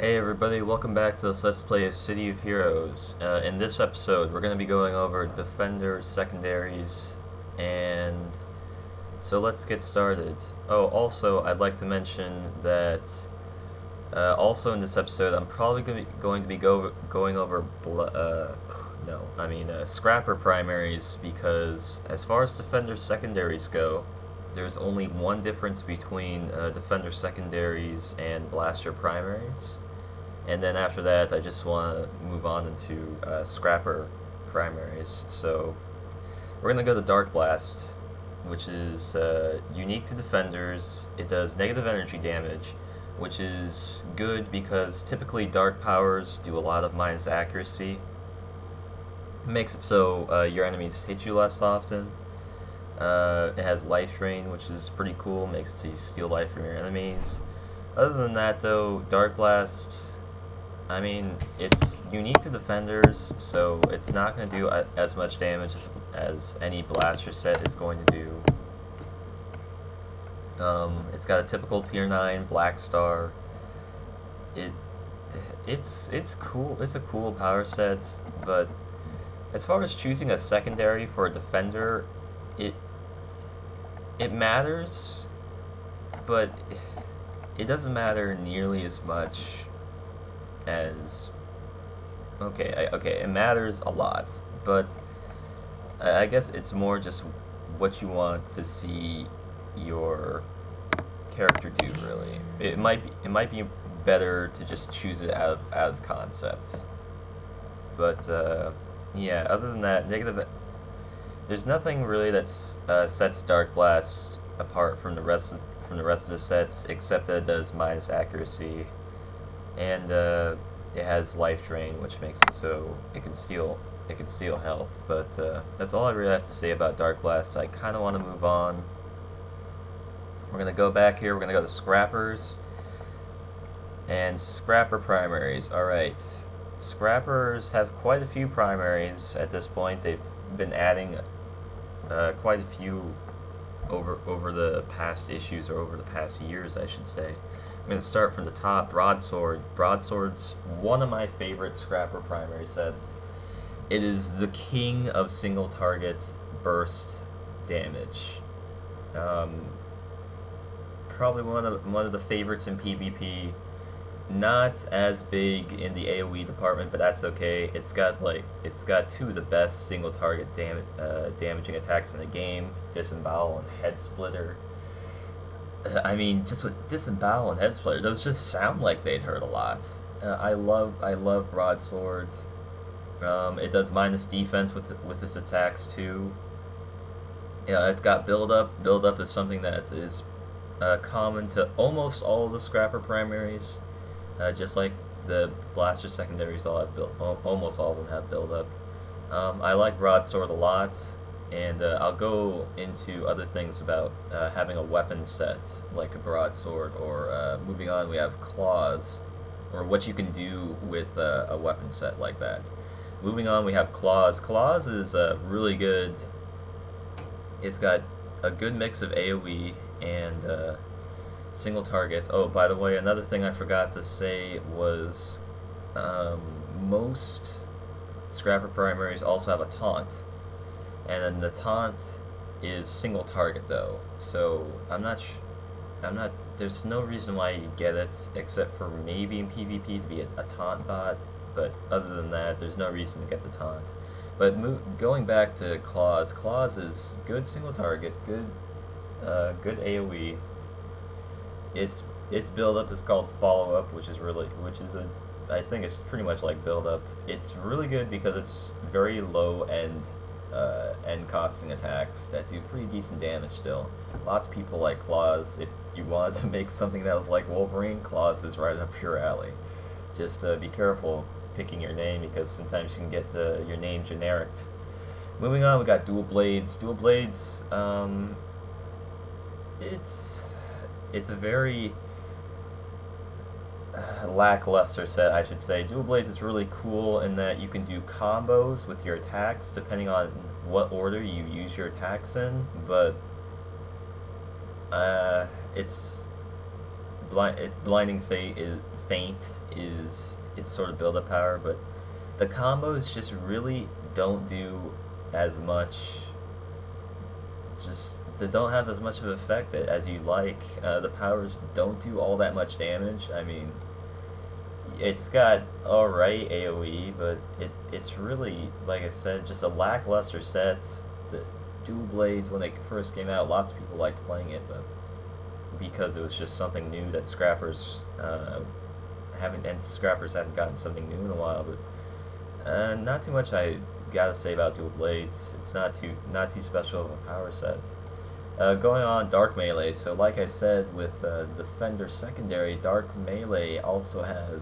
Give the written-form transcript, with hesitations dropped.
Hey everybody, welcome back to this Let's Play of City of Heroes. In this episode, we're going to be going over Defenders, Secondaries, and so let's get started. Oh, also, I'd like to mention that also in this episode, I'm probably going to be going over Scrapper Primaries, because as far as Defenders, Secondaries go, there's only one difference between Defender Secondaries and Blaster Primaries. And then after that, I just want to move on into Scrapper Primaries. So we're going to go to Dark Blast, which is unique to Defenders. It does negative energy damage, which is good because typically Dark Powers do a lot of minus accuracy. It makes it so your enemies hit you less often. It has Life Drain, which is pretty cool. Makes it so you steal life from your enemies. Other than that, though, Dark Blast, I mean, it's unique to Defenders, so it's not going to do as much damage as any Blaster set is going to do. It's got a typical Tier 9 Black Star. It's cool. It's a cool power set, but as far as choosing a secondary for a Defender, it matters, but it doesn't matter nearly as much as okay, it matters a lot, but I guess it's more just what you want to see your character do. Really, it might be better to just choose it out of concept. But yeah, other than that, there's nothing really that sets Dark Blast apart from the rest of the sets, except that it does minus accuracy. And it has Life Drain, which makes it so it can steal health. But that's all I really have to say about Dark Blast. I kind of want to move on. We're gonna go back here. We're gonna go to Scrappers and Scrapper Primaries. All right, Scrappers have quite a few primaries at this point. They've been adding quite a few over the past issues, or over the past years, I should say. I'm going to start from the top. Broadsword. Broadsword's one of my favorite Scrapper primary sets. It is the king of single target burst damage. Probably one of the favorites in PvP. Not as big in the AoE department, but that's okay. It's got two of the best single target damaging attacks in the game: Disembowel and Head Splitter. I mean, just with Disembowel and Head Splitter, those just sound like they'd hurt a lot. I love Broadsword. It does minus defense with its attacks too. Yeah, it's got build up. Build up is something that is common to almost all of the Scrapper primaries. Just like the Blaster secondaries, almost all of them have build up. I like Broadsword a lot. And I'll go into other things about having a weapon set like a broadsword, or moving on, we have claws, or what you can do with a weapon set like that. Moving on, we have claws. Claws is really good. It's got a good mix of AoE and single target. Oh, by the way, another thing I forgot to say was most Scrapper primaries also have a taunt. And then the taunt is single target though, so there's no reason why you get it, except for maybe in PvP to be a taunt bot, but other than that, there's no reason to get the taunt. But going back to claws, claws is good single target, good AoE. Its build up is called follow up, I think it's pretty much like build up. It's really good because it's very low end costing attacks that do pretty decent damage still. Lots of people like claws. If you wanted to make something that was like Wolverine, claws is right up your alley. Just be careful picking your name, because sometimes you can get your name genericked. Moving on, we got dual blades. Dual blades, it's a very lackluster set, I should say. Dual Blades is really cool in that you can do combos with your attacks depending on what order you use your attacks in, but its blinding Feint is its sort of build-up power, but the combos just really don't do as much. Just they don't have as much of an effect as you like. The powers don't do all that much damage. I mean, it's got alright AoE, but it's really, like I said, just a lackluster set. The dual blades, when they first came out, lots of people liked playing it, but because it was just something new that scrappers scrappers haven't gotten something new in a while. But not too much I gotta say about dual blades. It's not too special of a power set. Going on Dark Melee, so like I said with Defender Secondary, Dark Melee also has